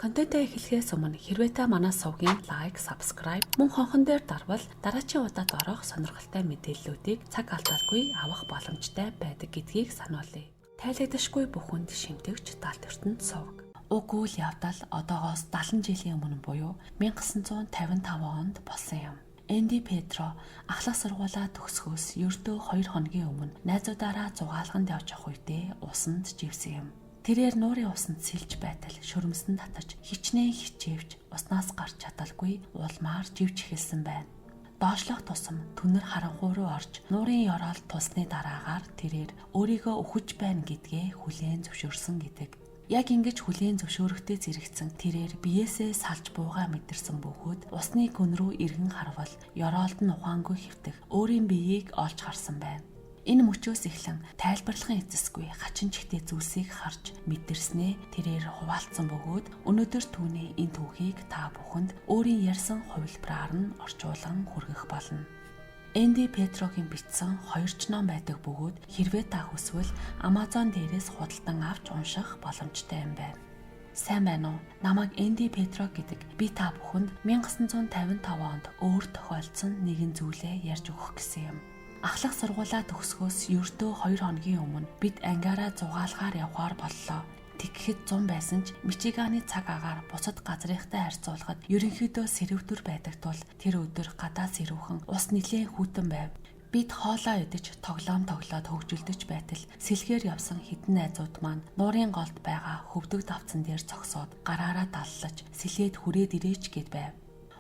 Контентаа эхлэхээс өмнө хэрвээ та манай сувгийн лайк, subscribe мөн хонхон дээр дарвал дараачийн удаад орох сонирхолтой мэдээллүүдийг цаг алдалгүй авах боломжтой байдаг гэдгийг сануулъя. Тайлагдашгүй бүхэнд шимтэгч Далд ертөнд сувг. Уг үйл явдал одоогоос 70 жилийн өмнө буюу 1955 онд болсон юм. Энди Петро ахлах сургуулаа төгсгөөс ердөө 2 хоногийн өмнө найзуудаараа зугаалганд явж явах үедээ усанд живсэн юм. Тэрээр нуурын усанд сэлж байтал шөрмөсөн татаж хичнээн хичээвч уснаас гарч чадалгүй улмаар живж эхэлсэн байна. Доошлох тусам түнэр харанхуй руу орж нуурын ёроолд тусны дараагаар тэрээр өөрийгөө өхөж байна гэдгээ хүлээн зөвшөөрсөн гэдэг. Яг ингэж хүлээн зөвшөөрөхтэй зэрэгцэн тэрээр биеэсээ салж буугаа мэдэрсэн бөгөөд усны гүн рүү эргэн харвал ёроолд нь ухаангүй хэвтэх өөрийн биеийг олж харсан байна. Энэ мөчөөс эхлэн тайлбарлахын эцэсгүй хачин чихтэй зүйлсийг харж мэдэрснээ тэрээр хуваалцсан бөгөөд өнөөдөр түүний энэ түүхийг та бүхэнд өөрийн ярьсан хувилбараар нь орчуулан хүргэх болно. Энди Петрогийн бичсэн 2 ч ном байдаг бөгөөд хэрвээ та хүсвэл Amazon дээрээс худалдан авч унших боломжтой юм байна. Сайн байна уу? Намайг Энди Петро гэдэг. Би та бүхэнд 1955 онд өөр тохиолдсон нэгэн зүйлээ ярьж өгөх гэсэн юм. Ахлах сургуулаа төгсгөөс ердөө 2 хоногийн өмнө бид ангиараа зугаалгаар явхаар боллоо. Тэгэхэд 100 байсан ч Мичиганы цаг агаар бусад газрынхтай харьцуулахад ерөнхийдөө сэрвтүр байдаг тул тэр өдөр гадаа сэрүүхэн ус нэлээд хүйтэн байв. Бид хоолоо идэж тоглоом тоглоод хөгжүүлдэж байтал сэлгээр явсан хэдэн найзууд маань нуурын голд байгаа хөвдөг давцан дээр зогсоод гараараа даллаж сэлээд хүрээд ирээч гэд байв.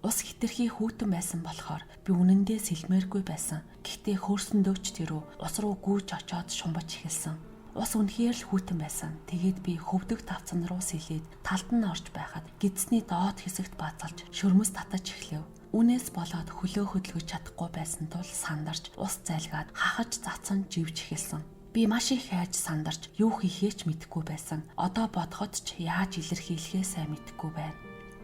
Ус хитрхи хүүтэн байсан болохоор би үнэндээ сэлмээргүй байсан. Гэхдээ хөрсөндөөч тэрөө ус руу гүйж очоод шумбаж эхэлсэн. Ус үнэхээр л хүүтэн байсан. Тэгээд би хөвдөг тавцан руу сэлээд талд нь орж байхад гидсний доод хэсэгт бацалж шөрмөс татаж эхлэв. Үнээс болоод хөлөө хөдөлгөж чадахгүй байсан тул сандарч ус зайлгаад хахаж цацсан живж эхэлсэн. Би маш их хайж сандарч юу хийхээ ч мэдэхгүй байсан. Одоо бодоход ч яаж илэрхийлэхээ сайн мэдэхгүй байна.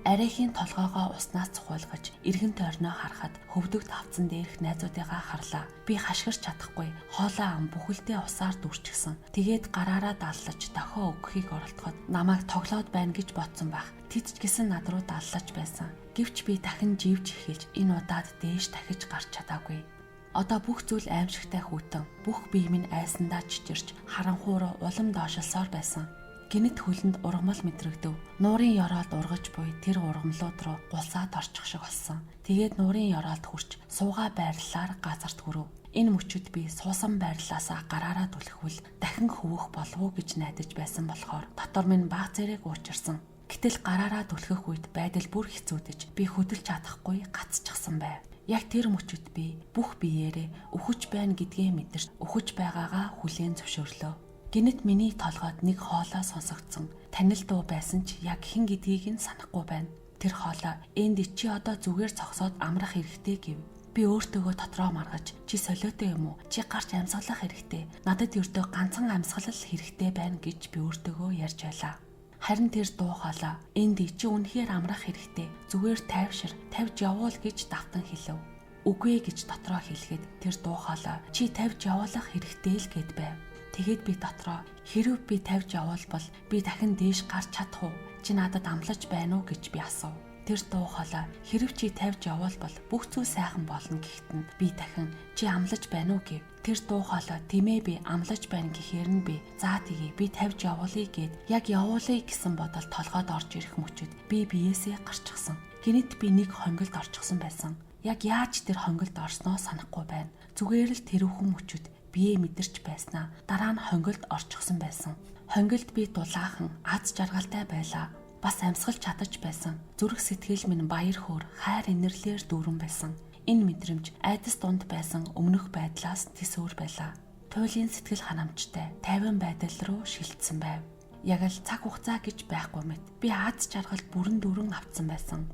Арайхийн толгоогоо уснаас цухуулгаж эргэн тойрноо харахад хөвдөг тавцан дээрх найзуудыгаа харлаа. Би хашгирч чадахгүй хоолоо ам бүхэлдээ усаар дүрчихсэн. Тэгээд гараараа даллаж дохио өгөхийг оролдоход намайг тоглоод байна гэж бодсон байх. Тэд ч гэсэн над руу даллаж байсан. Гэвч би дахин живж эхэлж энэ удаад дээш дахиж гарч чадаагүй. Одоо бүх зүйл аимшигтай хүйтэн. Бүх бие минь айсандаа чичирч харанхуй руу улам доошилсоор байсан. Гинэт хөлөнд ургамал мэдрэгдэв. Нуурын ёроолд ургаж буй тэр ургамлууд руу гулсаад орчих шиг болсон. Тэгээд нуурын ёроолд хүрч суугаа байрлалаар газарт хүрэв. Энэ мөчөд би суусан байрлалаасаа гараараа түлхэвэл дахин хөвөх болов уу гэж найдаж байсан болохоор дотор минь баг зэрэг уучирсан. Гэтэл гараараа түлхэх үед байдал бүр хэцүүдэж би хөдөлж чадахгүй гацчихсан байв. Яг тэр мөчөд би бүх биеэрээ өхөж байна гэдгээ мэдэрч өхөж байгаагаа хүлээн зөвшөөрлөө. Гинэт миний толгойд нэг хоолой сонсогдсон. Танил дуу байсан ч яг хэн гэдгийг нь санахгүй байна. Тэр хоолой "Энди чи одоо зүгээр цогсоод амрах хэрэгтэй" гэв. Би өөртөөгөө дотроо маргаж "Чи солиотой юм уу? Чи гарч амьсгалах хэрэгтэй. Надад ердөө ганцхан амьсгалал хэрэгтэй байна" гэж би өөртөөгөө ярьж байлаа. Харин тэр дуу хоолой "Энди чи үнэхээр амрах хэрэгтэй. Зүгээр тайвшир, тавьж явуул" гэж давтан хэлв. "Үгүй" гэж дотроо хэлэхэд тэр дуу хоолой "Чи тавьж явуулах хэрэгтэй л" гэд байв. Тэгэхэд би дотроо "Хэрв би тавьж явуулбал би дахин дээш гарч чадах уу? Чи надад амлаж байна уу?" гэж би асуув. Тэр дуу хоолой "Хэрв чи тавьж явуулбал бүх зүйл сайхан болно" гэхэд нь би дахин "Чи амлаж байна уу?" гэв. Тэр дуу хоолой "Тэмээ би амлаж байна" гэхээр нь би "За тэгье би тавьж явуулъя" гэд яг явуулъя гэсэн бодол толгойд орж ирэх мөчөд би биеэсээ гарчихсан. Гинэт би нэг хонголд орчихсон байсан. Яг яаж тэр хонголд орсноо санахгүй байна. Зүгээр л тэрүүхэн мөчөд бие мэдэрч байснаа дараа нь хонголд орчихсон байсан. Хонголд би дулаахан аз жаргалтай байлаа. Бас амьсгалж чадаж байсан. Зүрх сэтгэл минь баяр хөөр, хайр инэрлээр дүүрэн байсан. Энэ мэдрэмж айдас дунд байсан өмнөх байдлаас тэсвэр байлаа. Туйлын сэтгэл ханамжтай, тайван байдал руу шилжсэн байв. Яг л цаг хугацаа гэж байхгүй мэт. Би аз жаргал бүрэн дүүрэн авцсан байсан.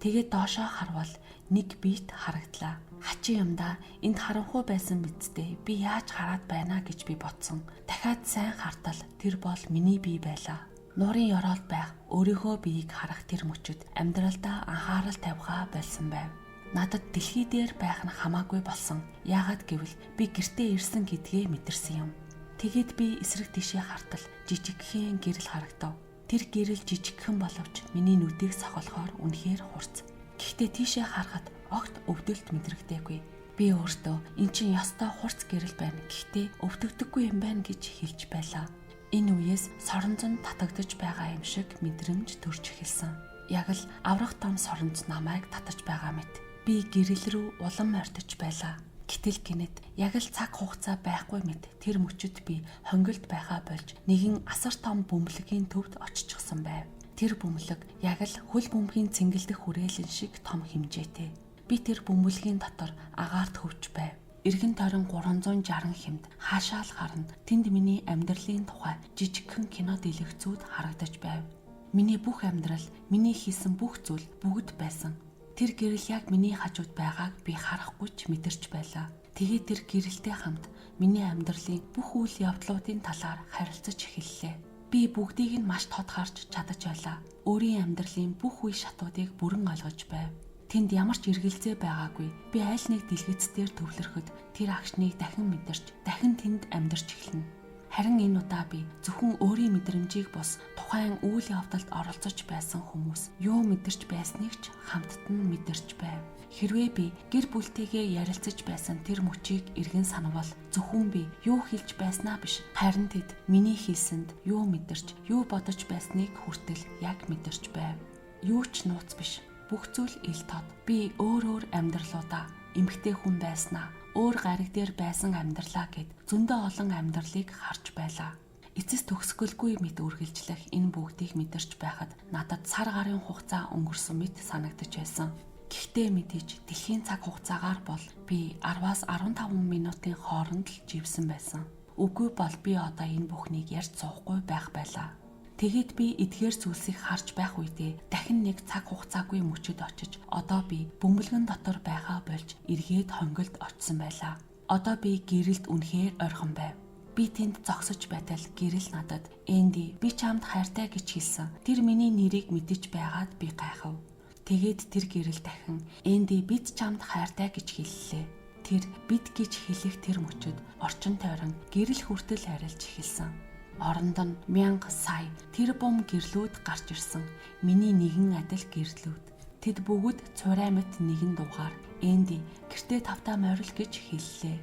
Тэгээд доошоо харвал нэг биет харагдлаа. Хачин юмдаа энд харанхуй байсан мэдтэй. Би яаж хараад байна гэж би бодсон. Дахиад сайн хартал тэр бол миний бие байлаа. Нуурын ёроолд байх өөрийнхөө биеийг харах тэр мөчөд амьдралдаа анхаарал тавихаа болсон байв. Надад дэлхий дээр байх нь хамаагүй болсон. Яагаад гэвэл би гэртээ ирсэн гэдгээ мэдэрсэн юм. Тэгэд би эсрэг тишээ хартал жижигхэн гэрэл харагдав. Тэр гэрэл жижигхэн боловч миний нүдийг сохолохоор үнэхээр хурц. Гэхдээ тийшээ харахад огт өвдөлт мэдрэгдээгүй. Би өөртөө эн чинь ёстой хурц гэрэл байна. Гэхдээ өвдөгдөггүй юм байна гэж хэлж байлаа. Энэ үеэс соронзон татагдж байгаа юм шиг мэдрэмж төрж эхэлсэн. Яг л аврах том соронз намайг татаж байгаа мэт. Би гэрэл рүү улам морьдож байлаа. Гэтэл гинэт яг л цаг хугацаа байхгүй мэт тэр мөчөд би хонгилд байхаа болж нэгэн асар том бөмбөлгийн төвд оччихсан байв. Тэр бөмбөлөг яг л хөл бөмбөгийн цэнгэлдэх хүрээлэн шиг том хэмжээтэй. Би тэр бөмбөлгийн дотор агаарт хөвж байв. Эргэн тойрон 360 хэмт хаашаа л харна тэнд миний амьдралын тухай жижигхэн кино дэлгэцүүд харагдаж байв. Миний бүх амьдрал, миний хийсэн бүх зүйл бүгд байсан. Тэр гэрэл яг миний хажууд байгааг би харахгүй ч мэдэрч байлаа. Тэгээд тэр гэрэлтэй хамт миний амьдралын бүх үйл явдлуудын талаар харилцаж эхэллээ. Би бүгдийг нь маш тод харж чадаж байлаа. Өөрийн амьдралын бүх үе шатуудыг бүрэн ойлгож байв. Тэнд ямар ч эргэлзээ байгаагүй. Би аль нэг дэлгэцээр төвлөрөхөд тэр агшныг дахин мэдэрч, дахин тэнд амьдарч эхэлнэ. Харин энэ удаа би зөвхөн өөрийн мэдрэмжийг бос тухайн үйл явдалд оролцож байсан хүмүүс юу мэдэрч байсныг ч хамтд нь мэдэрч байв. Хэрвээ би гэр бүлтэйгээ ярилцаж байсан тэр мөчийг эргэн санавал зөвхөн би юу хэлж байснаа биш харин тэд миний хэлсэнд юу мэдэрч, юу бодож байсныг хүртэл яг мэдэрч байв. Юу ч нууц биш. Бүх зүйл ил тод. Би өөр амьдралуудаа эмгтэй хүн байснаа өөр гариг дээр байсан амьдралаа гэд зөндөө олон амьдралыг харж байлаа. Эцэс төгсгөлгүй мэд үргэлжлэх энэ бүгдийг мэдэрч байхад надад сар гарын хугацаа өнгөрсөн мэт санагдаж байсан. Гэхдээ мэдээж дэлхийн цаг хугацаагаар бол би 10-аас 15 минутын хооронд л живсэн байсан. Үгүй бол би одоо энэ бүхнийг ярьж суухгүй байх байлаа. Тэгэд би эдгээр зүйлсийг харж байх үедээ дахин нэг цаг хугацаагүй мөчөд очиж одоо би бөмбөлгөн дотор байгаа болж эргээд хонгилд очсон байлаа. Одоо би гэрэлд үнэхээр ойрхон байв. Би тэнд зогсож байтал гэрэл надад "Энди, би чамд хайртай" гэж хэлсэн. Тэр миний нэрийг мэдэж байгаад би гайхав. Тэгээд тэр гэрэл дахин "Энди, бид чамд хайртай" гэж хэллээ. Тэр бид гэж хэлэх тэр мөчөд орчин тойрон гэрэл хүртэл арилж эхэлсэн. Оронд нь 1000 сая тэр бум гэрлүүд гарч ирсэн. Миний нэгэн адил гэрлүүд. Тэд бүгд цурай мэт нэгэн дуугаар "Энди, гэртээ тавтаа морил" гэж хэллээ.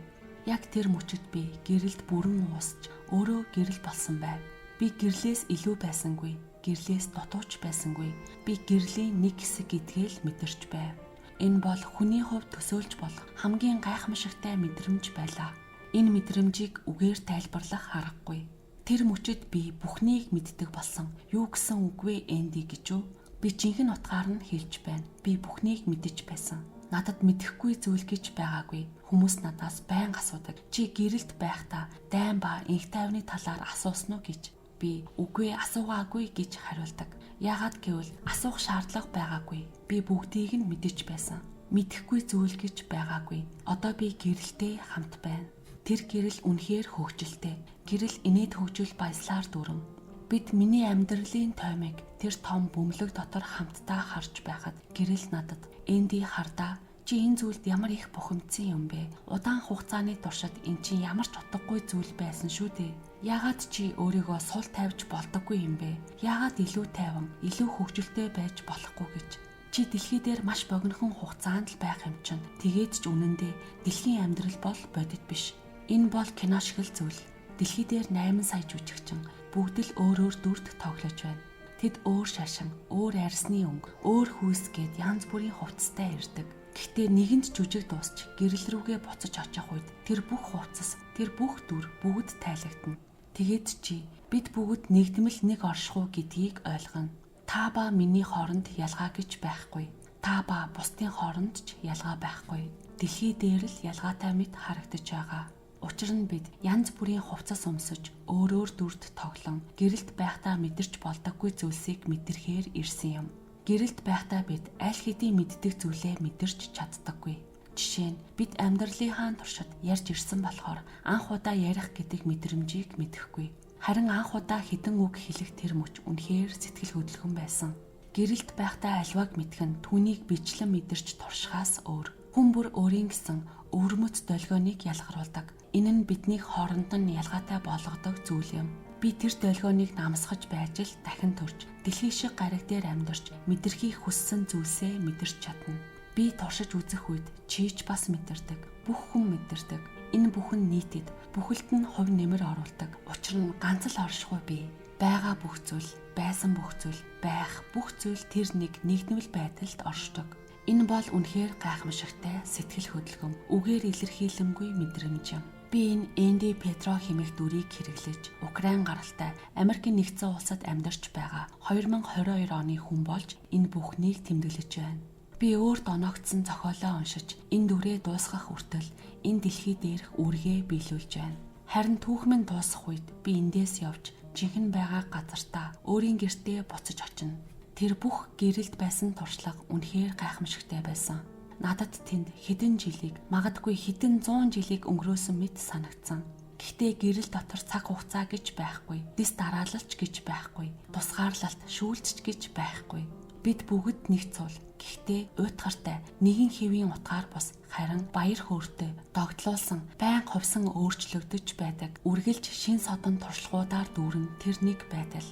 Яг тэр мөчөд би гэрэлд бүрэн уусч өөрөө гэрэл болсон байв. Би гэрлээс илүү байсангүй, гэрлээс дутууч байсангүй. Би гэрлийн нэг хэсэг гэдгээл мэдэрч байв. Энэ бол хүний хувьд төсөөлж болох хамгийн гайхамшигтай мэдрэмж байлаа. Энэ мэдрэмжийг үгээр тайлбарлах аргагүй. Тэр мөчөд би бүхнийг мэддэг болсон. Юу гэсэн үг вэ Энди гэж үү? Би жинхэнэ утгаар нь хэлж байна. Би бүхнийг мэдэж байсан. Надад мэдэхгүй зүйл гэж байгаагүй. Хүмүүс надаас байнга асуудаг. Чи гэрэлд байхдаа дайн ба инх тайвны талаар асуусан уу гэж. Би үгүй асуугаагүй гэж хариулдаг. Яагаад гэвэл асуух шаардлага байгаагүй. Би бүгдийг нь мэдэж байсан. Мэдэхгүй зүйл гэж байгаагүй. Одоо би гэрэлтэй хамт байна. Тэр гэрэл үнэхээр хөгжилтэй. Гэрэл инээд хөгжил баяслаар дүрэн. Бид миний амьдралын тоймыг тэр том бөмбөлөг дотор хамтдаа харж байхад гэрэл надад "Энди, хардаа, чи энэ зүйлд ямар их бухимдсан юм бэ? Удаан хугацааны туршид эн чинь ямар ч утгагүй зүйл байсан шүү дээ. Яагаад чи өөрийгөө сул тавьж болдоггүй юм бэ? Яагаад илүү тайван, илүү хөгжилтэй байж болохгүй гэж. Чи дэлхий дээр маш богинохон хугацаанд л байх юм чинь. Тэгээд ч үнэндээ дэлхийн амьдрал бол бодит биш. Энэ бол кино шиг л зүйл. Дэлхий дээр 8 сая жүжигчин бүгд л өөрөөр дүрд тоглож байна. Тэд өөр шашин, өөр арьсны өнгө, өөр хүйс гээд янз бүрийн хувцастай ирдэг. Гэхдээ нэгэнд жүжиг дуусч гэрэл рүүгээ буцаж очих үед тэр бүх хувцас, тэр бүх дүр бүгд тайлагдана. Тэгээд чи бид бүгд нэгдмэл нэг оршихуу гэдгийг ойлгоно. Та ба миний хооронд ялгаа гэж байхгүй. Та ба бусдын хооронд ч ялгаа байхгүй. Дэлхий дээр л ялгаатай мэт харагдаж байгаа. Учир нь бид янз бүрийн хувцас өмсөж өөрөөр дүрд тоглон гэрэлт байхдаа мэдэрч болдоггүй зүйлсийг мэдэрхээр ирсэн юм. Гэрэлт байхдаа бид аль хэдийн мэддэг зүйлээ мэдэрч чаддаггүй. Жишээ нь бид амьдралынхаа туршид ярьж ирсэн болохоор анх удаа ярих гэдэг мэдрэмжийг мэдэхгүй. Харин анх удаа хідэн үг хэлэх тэр мөч үнэхээр сэтгэл хөдлөхөн байсан. Гэрэлт байхдаа альваг мэдэх нь түүнийг бичлэн мэдэрч туршихаас өөр. Хүн бүр өөрийн гэсэн өвөрмөц долгионыг ялгаруулдаг. Энэ нь биднийг хооронд нь ялгаатай болгодог зүйл юм. Би тэр долгионыг намсгаж байж л дахин төрж, дэлхий шиг гариг дээр амьдарч, мэдрэхийг хүссэн зүйлсээ мэдэрч чадна. Би туршиж үзэх үед чийч бас мэдэрдэг. Бүх хүн мэдэрдэг. Энэ бүхэн нийтэд бүхэлд нь хувь нэмэр оруулдаг. Учир нь ганц л оршихгүй бий. Байгаа бүх зүйл, байсан бүх зүйл, байх бүх зүйл тэр нэгнэвэл байдалд оршдог. Энэ бол үнэхээр гайхамшигтай сэтгэл хөдлөм, үгээр илэрхийлэмгүй мэдрэмж юм. Би энэ Энди Петро хэмээх дүрийг хэрэглэж, Украин гаралтай Америкийн нэгдсэн улсад амьдарч байгаа 2022 оны хүн болж энэ бүхнийг тэмдэглэж байна. Би өөрт оногдсон зохиолоо уншиж, энэ дүрээ дуусгах хүртэл энэ дэлхий дээрх үүргээ биелүүлж байна. Харин түүхмэн дуусах үед би эндээс явж, жинхэнэ байгаа газартаа өөрийн гэртээ буцаж очино. Тэр бүх гэрэлд байсан туршлага үнэхээр гайхамшигтай байсан. Надад тэнд хэдэн жилийг, магадгүй хэдэн 100 жилийг өнгөрөөсөн мэт санагдсан. Гэхдээ гэрэл дотор цаг хугацаа гэж байхгүй, дэс дараалалч гэж байхгүй, тусгаарлалт, шүүлтч гэж байхгүй. Бид бүгд нэг цул. Гэхдээ уйтгартай нэгэн хэвийн утгаар бус харин баяр хөөртэй догтлуулсан, байн хувьсан өөрчлөгдөж байдаг. Үргэлж шин содон туршлагуудаар дүүрэн тэр нэг байдал.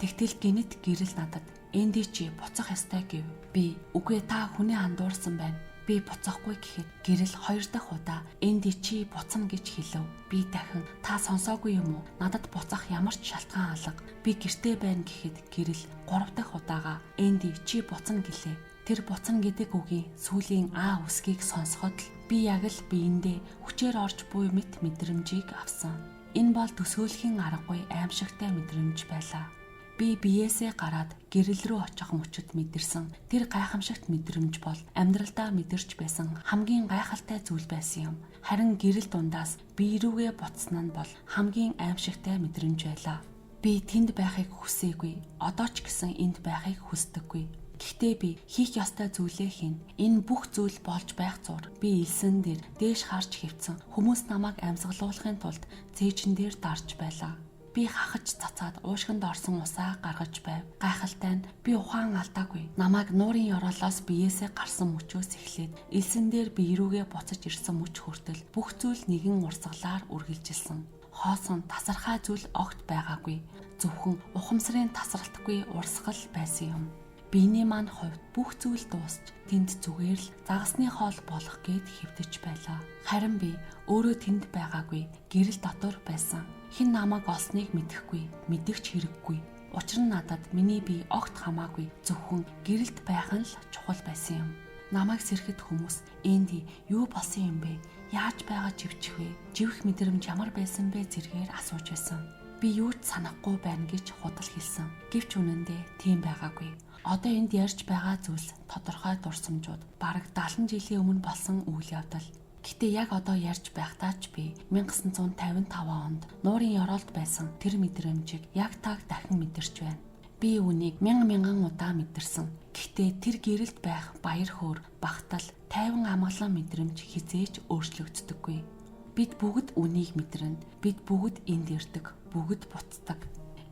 Тэгтэл гинэт гэрэл надад Энди чи буцах ёстой гэв. Би үгүй та хүнээ андуурсан байна. Би буцахгүй гэхэд гэрэл 2 дахь удаа Энди чи буцна гэж хэлв. Би дахин та сонсоогүй юм уу? Надад буцах ямар ч шалтгаан алга. Би гэртээ байна гэхэд гэрэл 3 дахь удаага Энди чи буцна гэлээ. Тэр буцна гэдэг үгийн сүүлийн А үсгийг сонсоход л би яг л биендээ хүчээр орж буй мэт мэдрэмжийг авсан. Энэ бол төсөөлхийн аргагүй аимшигтай мэдрэмж байлаа. Би биеэсээ гараад гэрэл рүү очих мөчөд мэдэрсэн тэр гайхамшигт мэдрэмж бол амьдралдаа мэдэрч байсан хамгийн гайхалтай зүйл байсан юм. Харин гэрэл дундаас бие рүүгээ буцсан нь бол хамгийн аимшигтай мэдрэмж байлаа. Би тэнд байхыг хүсээгүй. Одоо ч гэсэн энд байхыг хүсдэггүй. Гэхдээ би хийх ёстой зүйлээ хийн. Энэ бүх зүйл болж байх зур. Би элсэн дээр дээш харж хэвцэн хүмүүс намайг амьсгалуулахын тулд цээжин дээр дарж байлаа. Би хахаж цацаад уушгинд орсон усаа гаргаж байв. Гайхалтай нь би ухаан алдаагүй. Намайг нуурын ёроолоос биеэсээ гарсан мөчөөс эхлээд элсэн дээр бие рүүгээ буцаж ирсэн мөч хүртэл бүх зүйл нэгэн урсгалаар үргэлжилсэн. Хоосон тасархай зүйл огт байгаагүй. Зөвхөн ухамсарын тасралтгүй урсгал байсан юм. Биений маань хувьд бүх зүйл дуусч тэнд зүгээр л загасны хоол болох гээд хэвдэж байлаа. Харин би өөрөө тэнд байгаагүй. Гэрэл дотор байсан. Хэн намайг олсныг мэдэхгүй, мэдэгч хэрэггүй. Учир нь надад миний бие огт хамаагүй. Зөвхөн гэрэлд байх нь л чухал байсан юм. Намайг сэрхэд хүмүүс Энди юу болсон юм бэ? Яаж байгаа живчих вэ? Живэх мэдрэмж ямар байсан бэ зэргээр асууж байсан. Би юу ч санахгүй байна гэж худал хэлсэн. Гэвч үнэндээ тийм байгаагүй. Одоо энд ярьж байгаа зүйлс тодорхой дурсамжууд бараг 70 жилийн өмнө болсон үйл явдал. Гэтэ яг одоо ярьж байхдаа ч би 1955 онд нуурын ёроолд байсан тэр мэдрэмжийг яг таг дахин мэдэрч байна. Би үүнийг мянган удаа мэдэрсэн. Гэхдээ тэр гэрэлд байх баяр хөөр, багтал, тайван амгалан мэдрэмж хизээж өөрчлөгддөггүй. Бид бүгд үнийг мэдэрнэ. Бид бүгд энд ирдэг, бүгд буцдаг.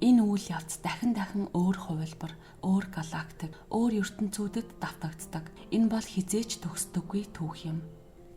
Энэ үйл явц дахин өөр хувилбар, өөр галактик, өөр ертөнцүүдэд давтагддаг. Энэ бол хизээж төгсдөггүй түүх юм.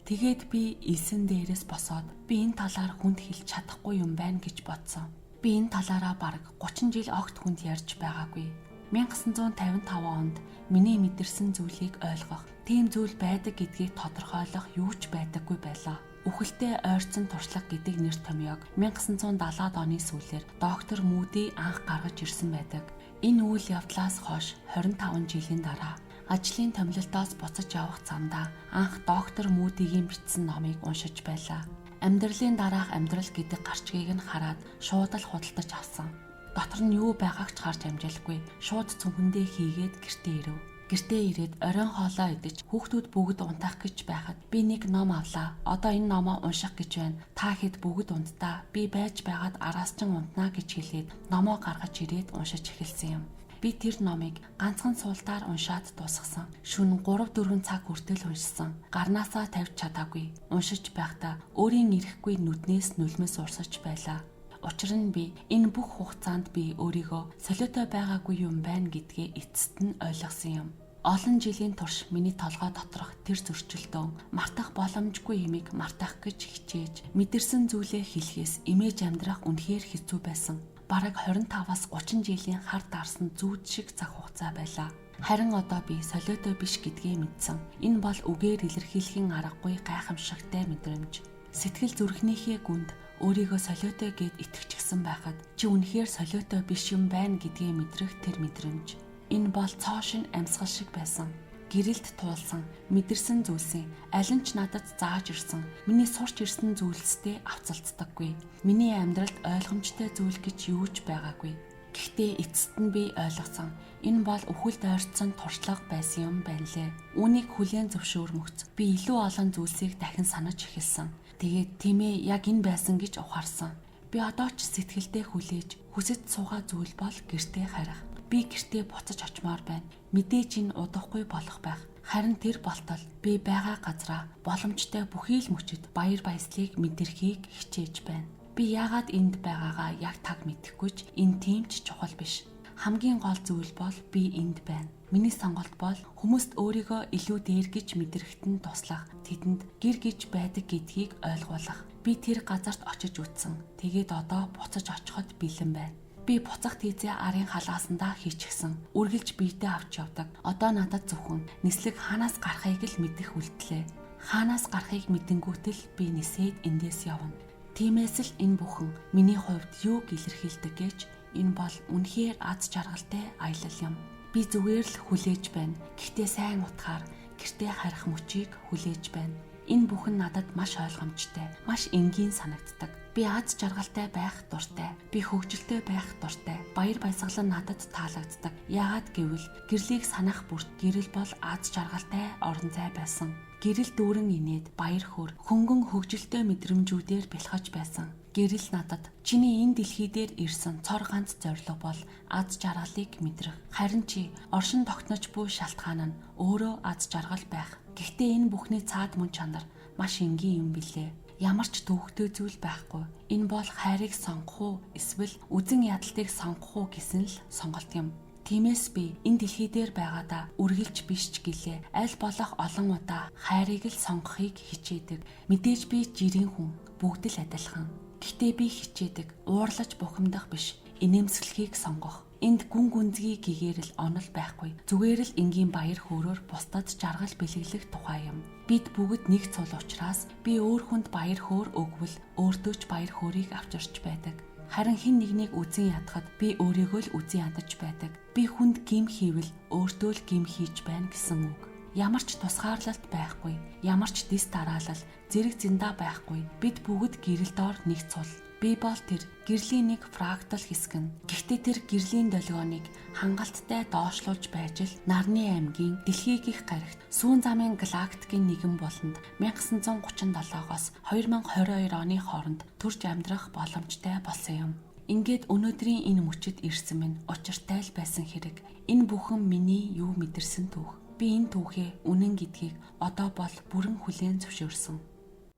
Тэгээд би элсэн дээрээс босоод би энэ талаар хүнд хэлж чадахгүй юм байна гэж бодсон. Би энэ талаараа бараг 30 жил огт хүнд ярьж байгаагүй. 1955 онд миний мэдэрсэн зүйлийг ойлгох, тийм зүйл байдаг гэдгийг тодорхойлох юу ч байдаггүй байлаа. Үхэлтэй ойрцон туршлага гэдэг нэр томьёог 1970-ад оны сүүлээр доктор Муди анх гаргаж ирсэн байдаг. Энэ үйл явдлаас хойш 25 жилийн дараа ажлын томилолтоос буцаж явах замдаа анх доктор Мудигийн бичсэн номыг уншиж байлаа. Амьдралын дараах амьдрал гэдэг гарчгийг нь хараад шууд л худалдаж авсан. Дотор нь юу байгааг ч харж амжаалгүй. Шууд цүнхэндээ хийгээд гэртээ ирэв. Гэртээ ирээд оройн хоолоо идэж хүүхдүүд бүгд унтах гэж байхад би нэг ном авлаа. Одоо энэ номоо унших гэж байна. Та хэд бүгд унтдаа. Би байж байгаад араас ч унтнаа гэж хэлээд номоо гаргаж ирээд уншиж эхэлсэн юм. Би тэр номыг ганцхан суултаар уншаад дуусгасан. Шөнө 3-4 цаг хүртэл уншсан. Гарнаасаа тавьж чадаагүй. Уншиж байхдаа өөрийн ирэхгүй нүднээс нулимс урсаж байлаа. Учир нь би энэ бүх хугацаанд би өөрийгөө солиотой байгаагүй юм байна гэдгээ эцэст нь ойлгосон юм. Олон жилийн турш миний толгой доторх тэр зөрчилдөөн мартах боломжгүй юмыг мартах гэж хичээж мэдэрсэн зүйлээ хэлэхээс имэж амьдрах үнэхээр хэцүү байсан. Бараг 25-аас 30 жилийн хар дарсан зүүд шиг цаг хугацаа байлаа. Харин одоо би солиотой биш гэдгээ мэдсэн. Энэ бол үгээр илэрхийлэхийн аргагүй гайхамшигтай мэдрэмж. Сэтгэл зүрхнийхээ гүнд өөрийгөө солиотой гэд итгэчихсэн байхад чи үнэхээр солиотой биш юм байна гэдгээ мэдрэх тэр мэдрэмж. Энэ бол цоо шин амьсгал шиг байсан. Гэрэлд туулсан, мэдэрсэн зүйлсийн аль нь ч надад зааж ирсэн. Миний сурч ирсэн зүйлстэй авцалцдаггүй. Миний амьдралд ойлгомжтой зүйл гэж юу ч байгаагүй. Гэхдээ эцэст нь би ойлгосон. Энэ бол өхөлд ойртсон туршлага байсан юм байна лээ. Үүнийг хүлээн зөвшөөрмөгц. Би илүү олон зүйлсийг дахин санаж эхэлсэн. Тэгээд тийм ээ, яг энэ байсан гэж ухаарсан. Би одоо ч сэтгэлдээ хүлээж, хүсэж суугаа зүйл бол гэртээ харих. Би гэртээ буцаж очимоор байна. Мэдээж энэ удахгүй болох байх. Харин тэр болтол би байгаа газраа боломжтой бүхий л мөчөд баяр баясгалыг мэдэрхийг хичээж байна. Би яагаад энд байгаагаа яг таг мэдэхгүй ч энэ тийм ч чухал биш. Хамгийн гол зүйл бол би энд байна. Миний сонголт бол хүмүүст өөрийгөө илүү дээр гэж мэдрэхэд нь туслах, тэдэнд гэр гэж байдаг гэдгийг ойлгуулах. Би тэр газарт очиж үтсэн. Тэгээд одоо буцаж очиход бэлэн байна. Би буцах тийзээ арын халаасандаа хийчихсэн. Үргэлж биедээ авч явдаг. Одоо надад зөвхөн нислэг хаанаас гарахыг л мэдэх үлдлээ. Хаанаас гарахыг мэдэнгүүтэл би нисээд эндээс явна. Тиймээс л энэ бүхэн миний хувьд юуг илэрхийлдэг гэж энэ бол үнэхээр аз жаргалтай аялал юм. Би зүгээр л хүлээж байна. Гэхдээ сайн утгаар гэртээ харих мөчийг хүлээж байна. Энэ бүхэн надад маш ойлгомжтой, маш энгийн санагддаг. Би аз жаргалтай байх дуртай. Би хөгжилтэй байх дуртай. Баяр баясгал нь надад таалагддаг. Яагаад гэвэл гэрлийг санах бүрт гэрэл бол аз жаргалтай орон зай байсан. Гэрэл дүүрэн инээд баяр хөөр, хөнгөн хөгжилтэй мэдрэмжүүдээр бэлхэж байсан. Гэрэл надад чиний энэ дэлхий дээр ирсэн цор ганц зорилго бол аз жаргалыг мэдрэх. Харин чи оршин тогтнож буй шалтгаан нь өөрөө аз жаргал байх. Гэхдээ энэ бүхний цаад мөн чанар маш энгийн юм билээ. Ямар ч төвөгтэй зүйл байхгүй. Энэ бол хайрыг сонгох уу эсвэл үзен ядалтыг сонгох уу гэсэн л сонголт юм. Тиймээс би энэ дэлхий дээр байгаадаа үргэлж биш ч гэлээ аль болох олон удаа хайрыг л сонгохыг хичээдэг. Мэдээж би жирийн хүн, бүгд л адилхан. Гэхдээ би хичээдэг, уурлаж бухимдах биш, инээмсэглэхийг сонгох. Энд гүн гүнзгий гэгээрэл онол байхгүй. Зүгээр л энгийн баяр хөөрөөр бусдад жаргал бэлэглэх тухай юм. Бид бүгд нэг цул учраас би өөр хүнд баяр хөөр өгвөл өөртөө ч баяр хөөргийг авчирч байдаг. Харин хэн нэгнийг үзен ядахад би өөрийгөө л үзен ядаж байдаг. Би хүнд гим хийвэл өөртөө л гим хийж байна гэсэн үг. Ямар ч тусгаарлалт байхгүй, ямар ч дэс дараалал, зэрэг зэндаа байхгүй. Бид бүгд гэрэл доор нэг цул. Би бол тэр гэрлийн нэг фрактал хэсэг нь. Гэхдээ тэр гэрлийн долгионыг хангалттай доошлуулж байж л Нарны аймгийн дэлхийг их гарагт сүүн замын галактикийн нэгэн болонд 1937-оос 2022 оны хооронд төрж амьдрах боломжтой болсон юм. Ингээд өнөөдрийн энэ мөчөд ирсэн минь учиртай л байсан хэрэг. Энэ бүхэн миний юу мэдэрсэн түүх. Би энэ түүхээ үнэн гэдгийг одоо бол бүрэн хүлээн зөвшөөрсөн.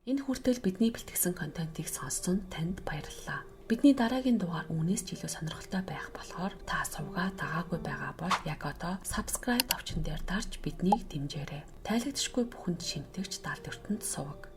Энэ хүртэл бидний бэлтгэсэн контентыг сонссон танд баярлалаа. Бидний дараагийн дугаар үүнээс ч илүү сонирхолтой байх болохоор та сувгаа дагаагүй байгаа бол яг одоо subscribe товчон дээр дарж биднийг дэмжээрэй. Тайлагдшгүй бүхэнд шимтгч далд ертөнд сувг.